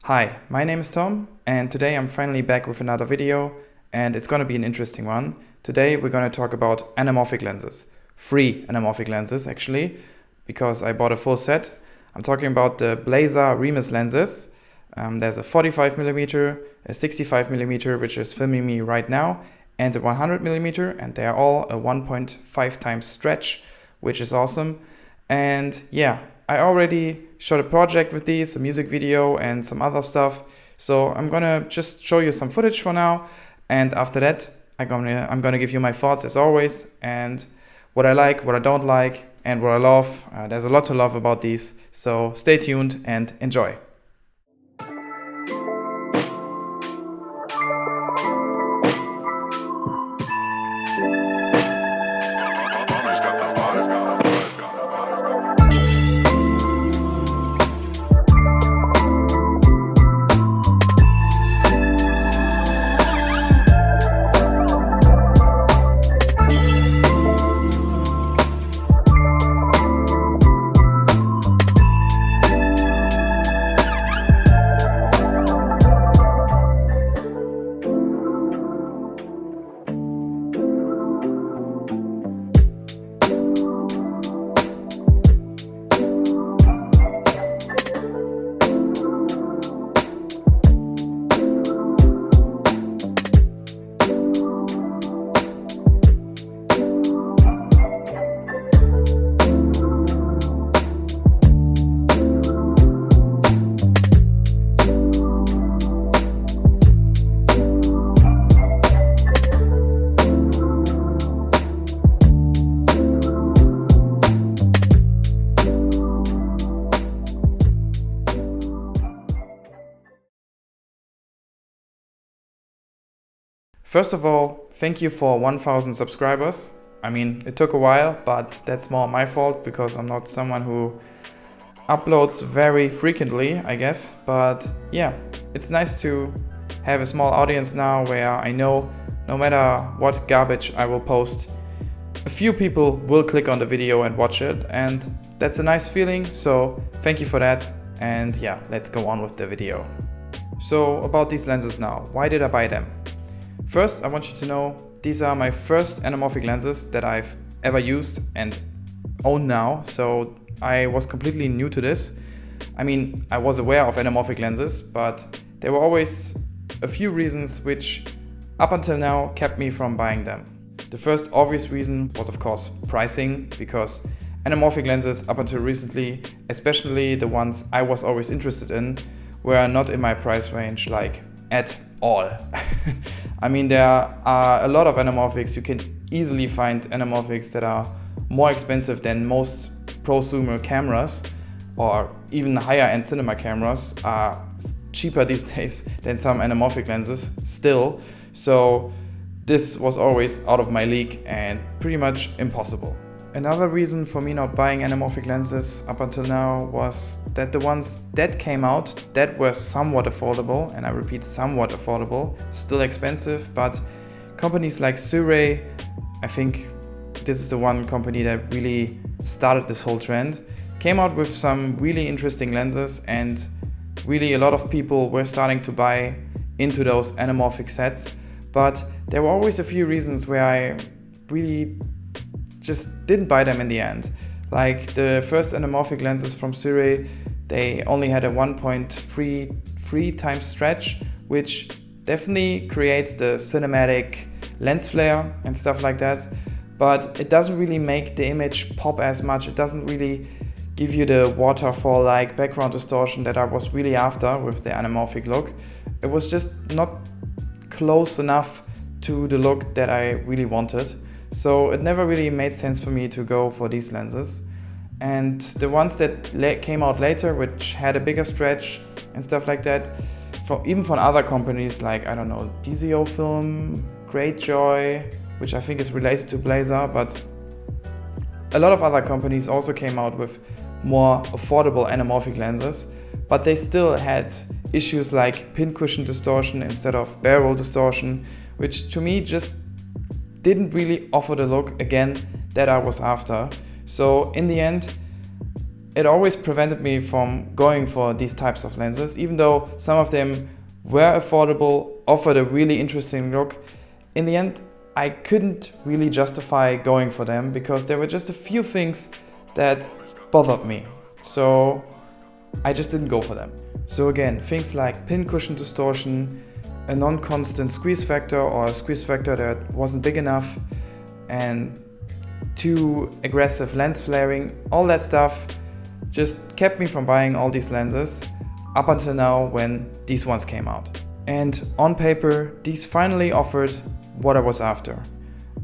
Hi, my name is Tom, and today I'm finally back with another video, and it's gonna be an interesting one. Today we're gonna talk about anamorphic lenses. Free anamorphic lenses, actually, because I bought a full set. I'm talking about the Blazar Remus Lenses. There's a 45mm, a 65mm, which is filming me right now, and a 100mm, and they are all a 1.5 times stretch, which is awesome. And yeah, I already shot a project with these, a music video and some other stuff. So I'm gonna just show you some footage for now, and after that I'm gonna give you my thoughts as always, and what I like, what I don't like, and what I love. There's a lot to love about these, so stay tuned and enjoy. First of all, thank you for 1000 subscribers. I mean, it took a while, but that's more my fault because I'm not someone who uploads very frequently, I guess. But yeah, it's nice to have a small audience now where I know no matter what garbage I will post, a few people will click on the video and watch it, and that's a nice feeling, so thank you for that. And yeah, let's go on with the video. So about these lenses now, why did I buy them? First, I want you to know these are my first anamorphic lenses that I've ever used and own now, so I was completely new to this. I mean, I was aware of anamorphic lenses, but there were always a few reasons which up until now kept me from buying them. The first obvious reason was of course pricing, because anamorphic lenses up until recently, especially the ones I was always interested in, were not in my price range, like at all. I mean, there are a lot of anamorphics. You can easily find anamorphics that are more expensive than most prosumer cameras, or even higher end cinema cameras are cheaper these days than some anamorphic lenses still. So this was always out of my league and pretty much impossible. Another reason for me not buying anamorphic lenses up until now was that the ones that came out that were somewhat affordable, and I repeat somewhat affordable, still expensive, but companies like Cine, I think this is the one company that really started this whole trend, came out with some really interesting lenses, and really a lot of people were starting to buy into those anamorphic sets. But there were always a few reasons where I really just didn't buy them in the end. Like the first anamorphic lenses from Cine, they only had a 1.33 times stretch, which definitely creates the cinematic lens flare and stuff like that, but it doesn't really make the image pop as much. It doesn't really give you the waterfall like background distortion that I was really after with the anamorphic look. It was just not close enough to the look that I really wanted. So it never really made sense for me to go for these lenses. And the ones that came out later, which had a bigger stretch and stuff like that, even from other companies like, I don't know, Dzofilm, Greyjoy, which I think is related to Blazar, but a lot of other companies also came out with more affordable anamorphic lenses, but they still had issues like pincushion distortion instead of barrel distortion, which to me just didn't really offer the look again that I was after. So in the end, it always prevented me from going for these types of lenses, even though some of them were affordable, offered a really interesting look. In the end, I couldn't really justify going for them because there were just a few things that bothered me. So I just didn't go for them. So again, things like pincushion distortion, a non-constant squeeze factor or a squeeze factor that wasn't big enough, and too aggressive lens flaring, all that stuff just kept me from buying all these lenses up until now when these ones came out. And on paper, these finally offered what I was after.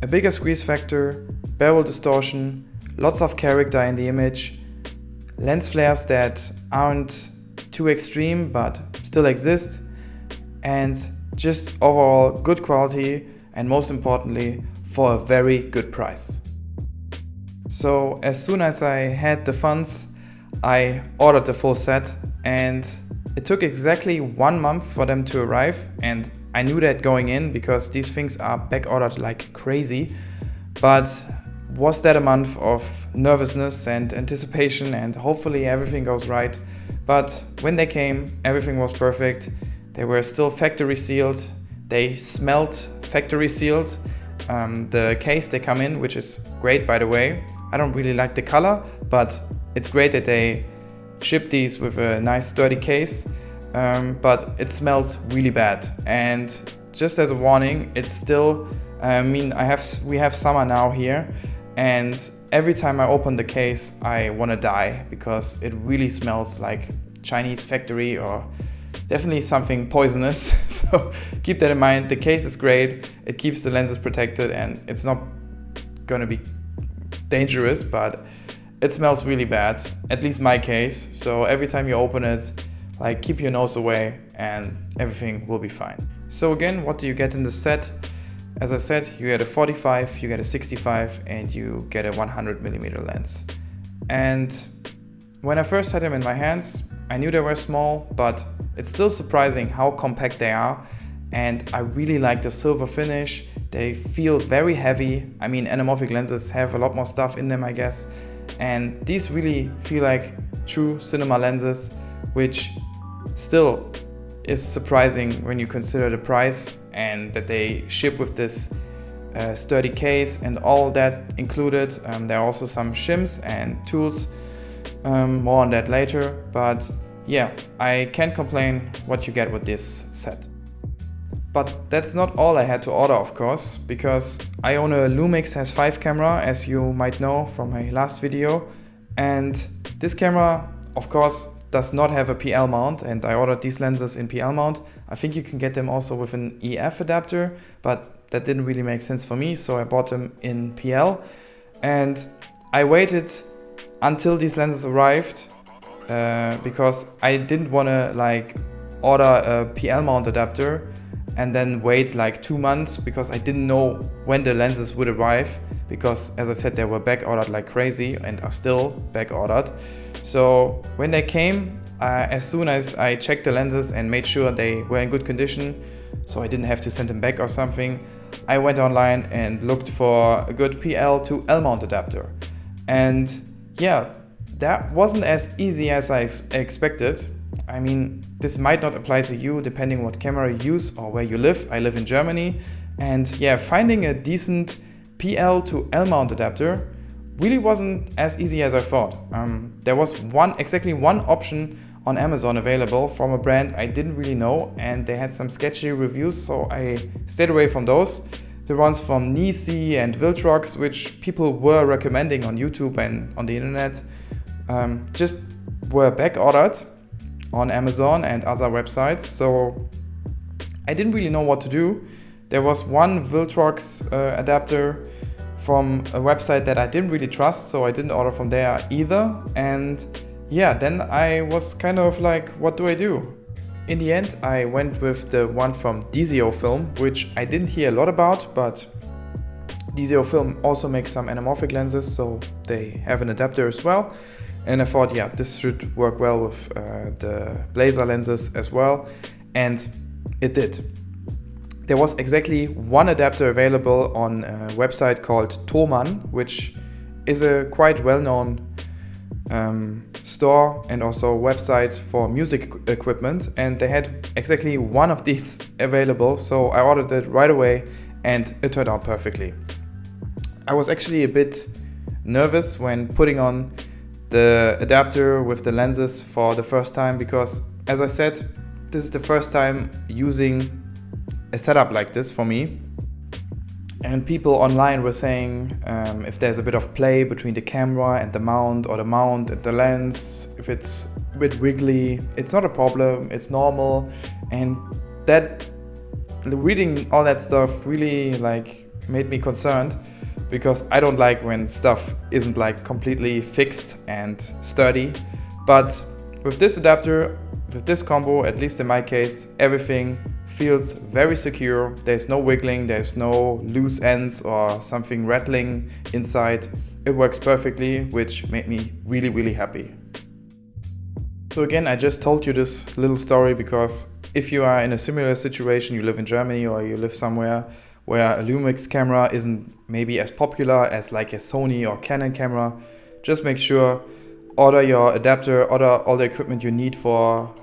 A bigger squeeze factor, barrel distortion, lots of character in the image, lens flares that aren't too extreme but still exist, and just overall good quality, and most importantly, for a very good price. So as soon as I had the funds, I ordered the full set, and it took exactly 1 month for them to arrive, and I knew that going in because these things are back ordered like crazy. But was that a month of nervousness and anticipation, and hopefully everything goes right. But when they came, everything was perfect. They were still factory sealed. They smelled factory sealed. The case they come in, which is great by the way. I don't really like the color, but it's great that they ship these with a nice sturdy case. But it smells really bad. And just as a warning, it's still, we have summer now here, and every time I open the case, I want to die because it really smells like Chinese factory or definitely something poisonous. So keep that in mind. The case is great. It keeps the lenses protected and it's not going to be dangerous, but it smells really bad, at least my case. So every time you open it, like keep your nose away and everything will be fine. So again, what do you get in the set? As I said, you get a 45, you get a 65, and you get a 100mm lens. And when I first had them in my hands, I knew they were small, but it's still surprising how compact they are. And I really like the silver finish. They feel very heavy. I mean, anamorphic lenses have a lot more stuff in them, I guess. And these really feel like true cinema lenses, which still is surprising when you consider the price and that they ship with this sturdy case and all that included. There are also some shims and tools, more on that later, but yeah, I can't complain what you get with this set. But that's not all I had to order, of course, because I own a Lumix S5 camera, as you might know from my last video, and this camera, of course, does not have a PL mount, and I ordered these lenses in PL mount. I think you can get them also with an EF adapter, but that didn't really make sense for me, so I bought them in PL. And I waited until these lenses arrived because I didn't want to like order a PL mount adapter and then wait like 2 months because I didn't know when the lenses would arrive, because as I said, they were back ordered like crazy and are still back ordered. So when they came, as soon as I checked the lenses and made sure they were in good condition, so I didn't have to send them back or something, I went online and looked for a good PL to L mount adapter. And yeah, that wasn't as easy as I expected. I mean, this might not apply to you depending what camera you use or where you live. I live in Germany, and yeah, finding a decent PL to L mount adapter really wasn't as easy as I thought. There was exactly one option on Amazon available from a brand I didn't really know, and they had some sketchy reviews, so I stayed away from those. The ones from Cine and Viltrox, which people were recommending on YouTube and on the internet, just were back ordered on Amazon and other websites, so I didn't really know what to do. There was one Viltrox adapter from a website that I didn't really trust, so I didn't order from there either. And yeah, then I was kind of like, what do I do? In the end, I went with the one from Dzofilm, which I didn't hear a lot about, but Dzofilm also makes some anamorphic lenses, so they have an adapter as well. And I thought, yeah, this should work well with the Blazar lenses as well, and it did. There was exactly one adapter available on a website called Thomann, which is a quite well-known store and also website for music equipment, and they had exactly one of these available, so I ordered it right away and it turned out perfectly. I was actually a bit nervous when putting on the adapter with the lenses for the first time because, as I said, this is the first time using a setup like this for me. And people online were saying if there's a bit of play between the camera and the mount, or the mount and the lens, if it's a bit wiggly, it's not a problem, it's normal. And that, reading all that stuff really like made me concerned, because I don't like when stuff isn't like completely fixed and sturdy. But with this adapter, with this combo, at least in my case, everything feels very secure. There's no wiggling, there's no loose ends or something rattling inside. It works perfectly, which made me really, really happy. So again, I just told you this little story because if you are in a similar situation, you live in Germany or you live somewhere where a Lumix camera isn't maybe as popular as like a Sony or Canon camera, just make sure, order your adapter, order all the equipment you need for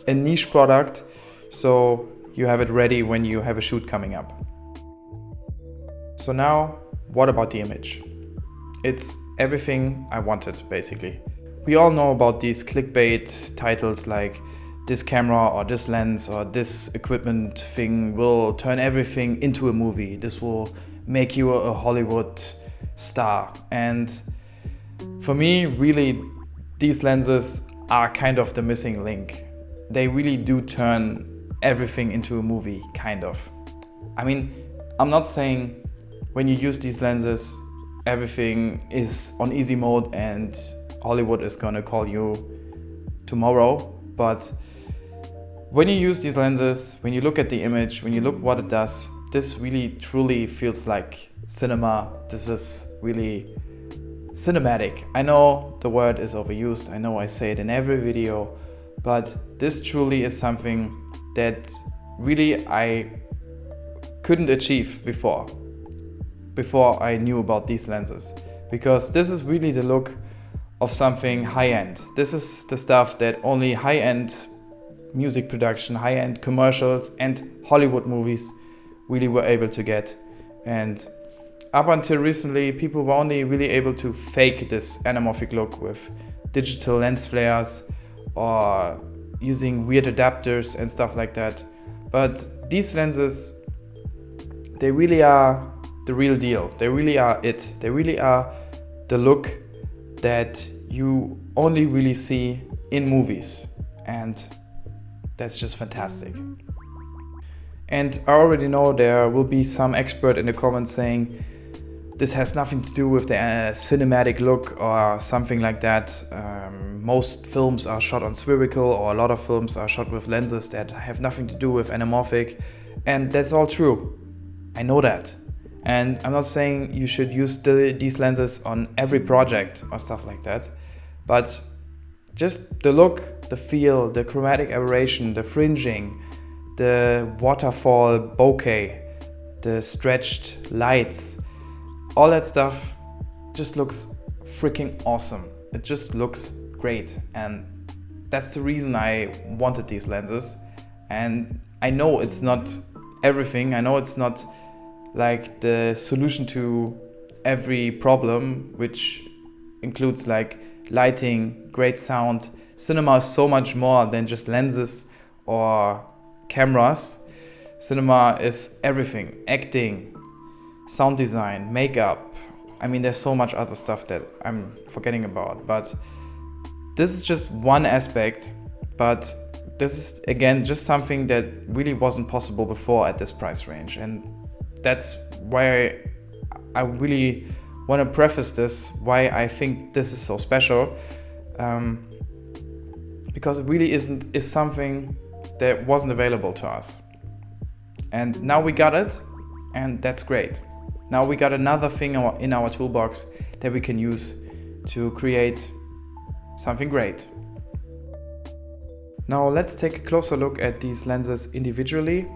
a niche product, so you have it ready when you have a shoot coming up. So now, what about the image? It's everything I wanted, basically. We all know about these clickbait titles like this camera or this lens or this equipment thing will turn everything into a movie. This will make you a Hollywood star. And for me, really, these lenses are kind of the missing link. They really do turn everything into a movie, kind of. I mean, I'm not saying when you use these lenses, everything is on easy mode and Hollywood is gonna call you tomorrow, but when you use these lenses, when you look at the image, when you look what it does, this really truly feels like cinema. This is really cinematic. I know the word is overused, I know I say it in every video, but this truly is something that really I couldn't achieve before I knew about these lenses, because this is really the look of something high-end. This is the stuff that only high-end music production, high-end commercials and Hollywood movies really were able to get. And up until recently, people were only really able to fake this anamorphic look with digital lens flares or using weird adapters and stuff like that. But these lenses, they really are the real deal. They really are it. They really are the look that you only really see in movies. And that's just fantastic. And I already know there will be some expert in the comments saying this has nothing to do with the cinematic look or something like that. Most films are shot on spherical, or a lot of films are shot with lenses that have nothing to do with anamorphic. And that's all true. I know that. And I'm not saying you should use these lenses on every project or stuff like that. But just the look, the feel, the chromatic aberration, the fringing, the waterfall bokeh, the stretched lights, all that stuff just looks freaking awesome. It just looks great, and that's the reason I wanted these lenses. And I know it's not everything. I know it's not like the solution to every problem, which includes like lighting, great sound. Cinema is so much more than just lenses or cameras. Cinema is everything: acting, sound design, makeup. I mean, there's so much other stuff that I'm forgetting about, but this is just one aspect. But this is again just something that really wasn't possible before at this price range, and that's why I really want to preface this, why I think this is so special, because it really is something that wasn't available to us, and now we got it, and that's great. Now we got another thing in our toolbox that we can use to create something great. Now let's take a closer look at these lenses individually,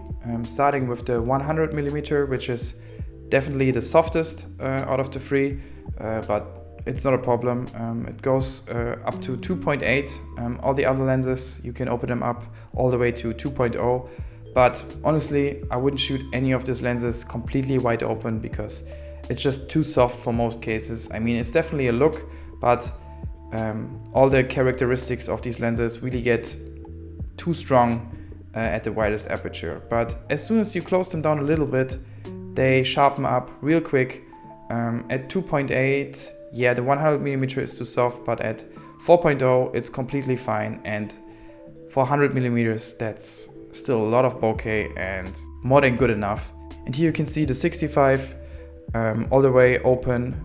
starting with the 100mm, which is definitely the softest out of the three, but it's not a problem. It goes up to 2.8. All the other lenses, you can open them up all the way to 2.0. But honestly, I wouldn't shoot any of these lenses completely wide open because it's just too soft for most cases. I mean, it's definitely a look, but all the characteristics of these lenses really get too strong at the widest aperture. But as soon as you close them down a little bit, they sharpen up real quick. At 2.8, yeah, the 100mm is too soft, but at 4.0 it's completely fine, and for 100mm that's still a lot of bokeh and more than good enough. And here you can see the 65 all the way open,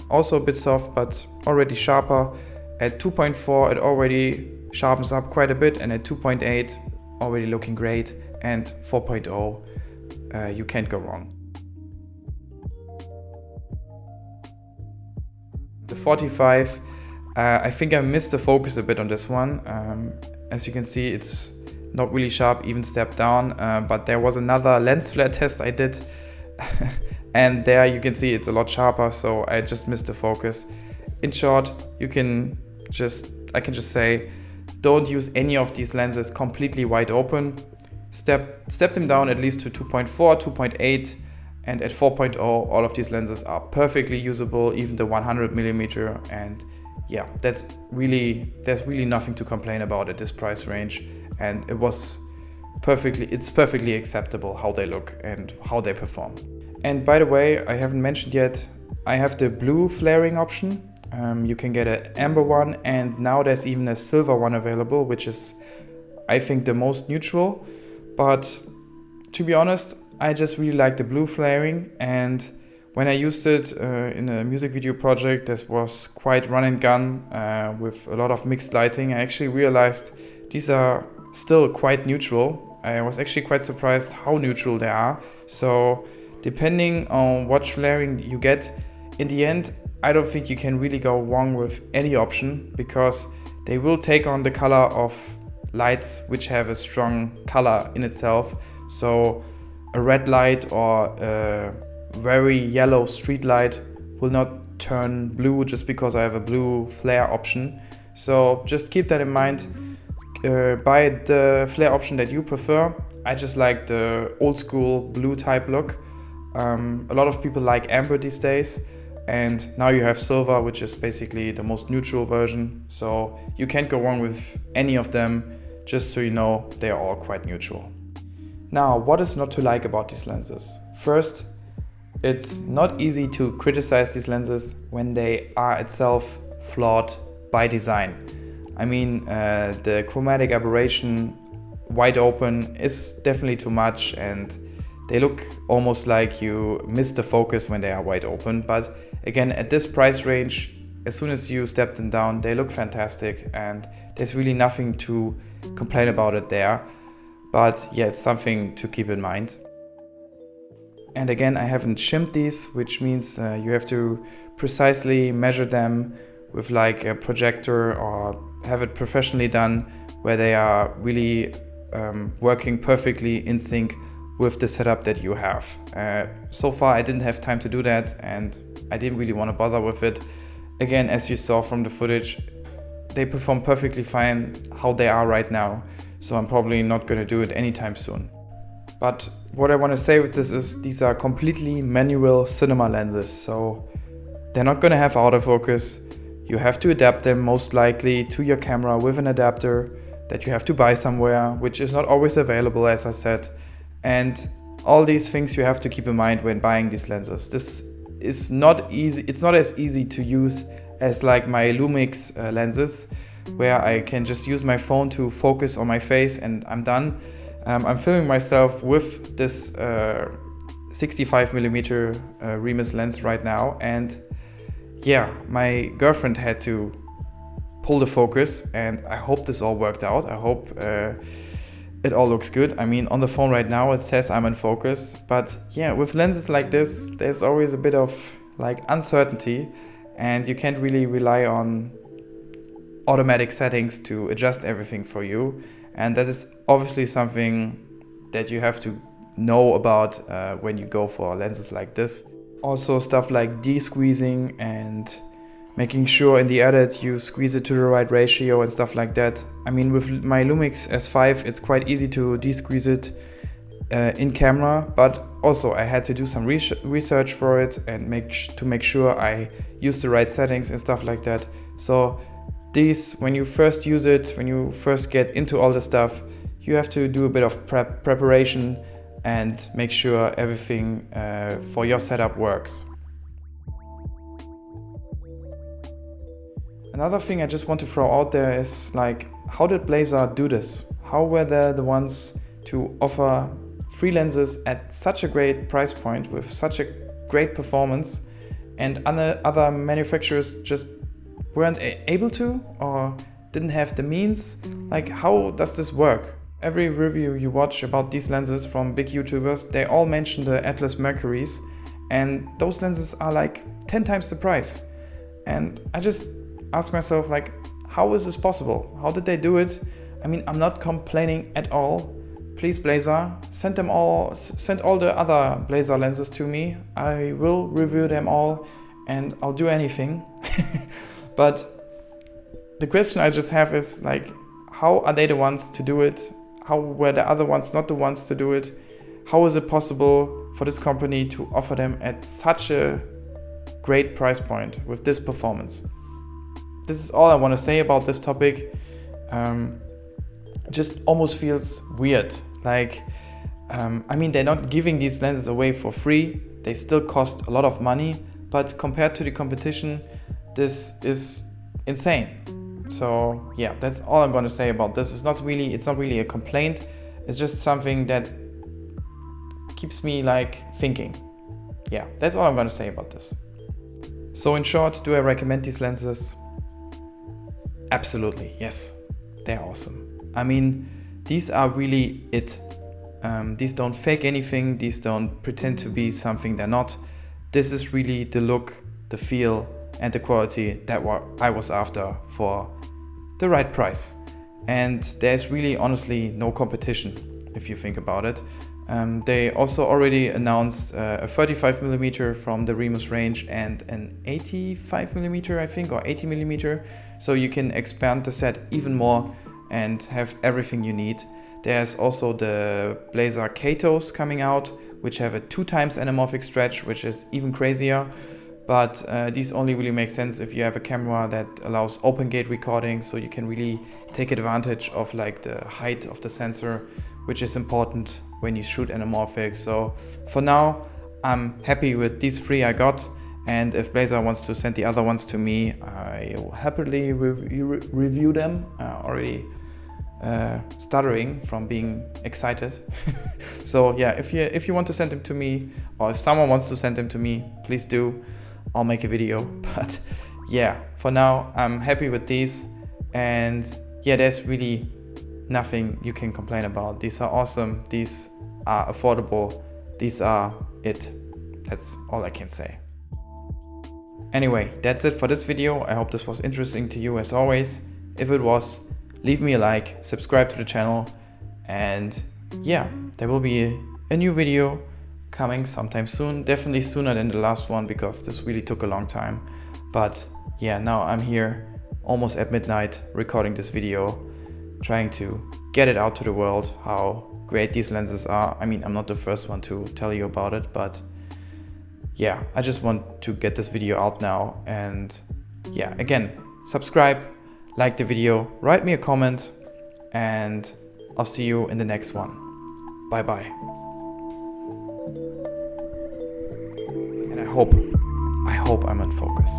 also a bit soft but already sharper. At 2.4 it already sharpens up quite a bit, and at 2.8 already looking great, and 4.0 you can't go wrong. The 45, I think I missed the focus a bit on this one. As you can see, it's not really sharp, even step down, but there was another lens flare test I did and there you can see it's a lot sharper, so I just missed the focus. In short, I can just say, don't use any of these lenses completely wide open. Step them down at least to 2.4, 2.8, and at 4.0 all of these lenses are perfectly usable, even the 100mm, and yeah, there's really nothing to complain about at this price range, and it's perfectly acceptable how they look and how they perform. And by the way, I haven't mentioned yet, I have the blue flaring option. You can get an amber one, and now there's even a silver one available, which is, I think, the most neutral. But to be honest, I just really like the blue flaring, and when I used it in a music video project that was quite run and gun with a lot of mixed lighting, I actually realized these are still quite neutral. I was actually quite surprised how neutral they are. So depending on what flaring you get, in the end, I don't think you can really go wrong with any option, because they will take on the color of lights which have a strong color in itself. So a red light or a very yellow street light will not turn blue just because I have a blue flare option. So just keep that in mind. Buy the flare option that you prefer. I just like the old school blue type look. A lot of people like amber these days, and now you have silver, which is basically the most neutral version. So you can't go wrong with any of them. Just so you know, they are all quite neutral. Now, what is not to like about these lenses? First, it's not easy to criticize these lenses when they are itself flawed by design. I mean, the chromatic aberration wide open is definitely too much, and they look almost like you miss the focus when they are wide open. But again, at this price range, as soon as you step them down, they look fantastic, and there's really nothing to complain about it there. But yeah, it's something to keep in mind. And again, I haven't shimmed these, which means you have to precisely measure them with like a projector or have it professionally done, where they are really working perfectly in sync with the setup that you have. So far I didn't have time to do that, and I didn't really want to bother with it. Again, as you saw from the footage, they perform perfectly fine how they are right now, so I'm probably not going to do it anytime soon. But what I want to say with this is these are completely manual cinema lenses, so they're not going to have autofocus. You have to adapt them most likely to your camera with an adapter that you have to buy somewhere, which is not always available, as I said. And all these things you have to keep in mind when buying these lenses. This is not easy. It's not as easy to use as like my Lumix lenses, where I can just use my phone to focus on my face and I'm done. I'm filming myself with this 65mm Remus lens right now, and yeah, my girlfriend had to pull the focus, and I hope this all worked out. I hope it all looks good. I mean, on the phone right now it says I'm in focus, but yeah, with lenses like this, there's always a bit of like uncertainty, and you can't really rely on automatic settings to adjust everything for you. And that is obviously something that you have to know about when you go for lenses like this. Also stuff like de-squeezing and making sure in the edit you squeeze it to the right ratio and stuff like that. I mean, with my Lumix S5 it's quite easy to de-squeeze it in camera, but also I had to do some research for it and make sure I use the right settings and stuff like that. So these, when you first use it, when you first get into all the stuff, you have to do a bit of preparation and make sure everything for your setup works. Another thing I just want to throw out there is like, how did Blazar do this? How were they the ones to offer free lenses at such a great price point with such a great performance, and other manufacturers just weren't able to or didn't have the means? Like, how does this work? Every review you watch about these lenses from big YouTubers, they all mention the Atlas Mercuries, and those lenses are like 10 times the price. And I just ask myself, like, how is this possible? How did they do it? I mean, I'm not complaining at all. Please, Blazar, send all the other Blazar lenses to me. I will review them all and I'll do anything. But the question I just have is like, how are they the ones to do it? How were the other ones not the ones to do it? How is it possible for this company to offer them at such a great price point with this performance? This is all I want to say about this topic. Just almost feels weird. Like, I mean, they're not giving these lenses away for free. They still cost a lot of money, but compared to the competition, this is insane. So yeah, that's all I'm going to say about this. It's not really a complaint. It's just something that keeps me like thinking. Yeah, that's all I'm going to say about this. So in short, do I recommend these lenses? Absolutely, yes. They're awesome. I mean, these are really it. These don't fake anything. These don't pretend to be something they're not. This is really the look, the feel, and the quality that I was after for the right price. And there's really honestly no competition if you think about it. They also already announced a 35mm from the Remus range and an 85mm, I think, or 80mm. So you can expand the set even more and have everything you need. There's also the Blazar Katos coming out, which have a 2x anamorphic stretch, which is even crazier. But these only really make sense if you have a camera that allows open gate recording, so you can really take advantage of like the height of the sensor, which is important when you shoot anamorphic. So for now, I'm happy with these three I got. And if Blazar wants to send the other ones to me, I will happily review them. Already stuttering from being excited. So yeah, if you want to send them to me, or if someone wants to send them to me, please do. I'll make a video. But yeah, for now I'm happy with these, and yeah, there's really nothing you can complain about. These are awesome, these are affordable, these are it. That's all I can say. Anyway, that's it for this video. I hope this was interesting to you as always. If it was, leave me a like, subscribe to the channel, and yeah, there will be a new video coming sometime soon. Definitely sooner than the last one, because this really took a long time. But yeah, now I'm here almost at midnight recording this video, trying to get it out to the world, how great these lenses are. I mean, I'm not the first one to tell you about it, but yeah, I just want to get this video out now. And yeah, again, subscribe, like the video, write me a comment, and I'll see you in the next one. Bye bye. And I hope I'm in focus.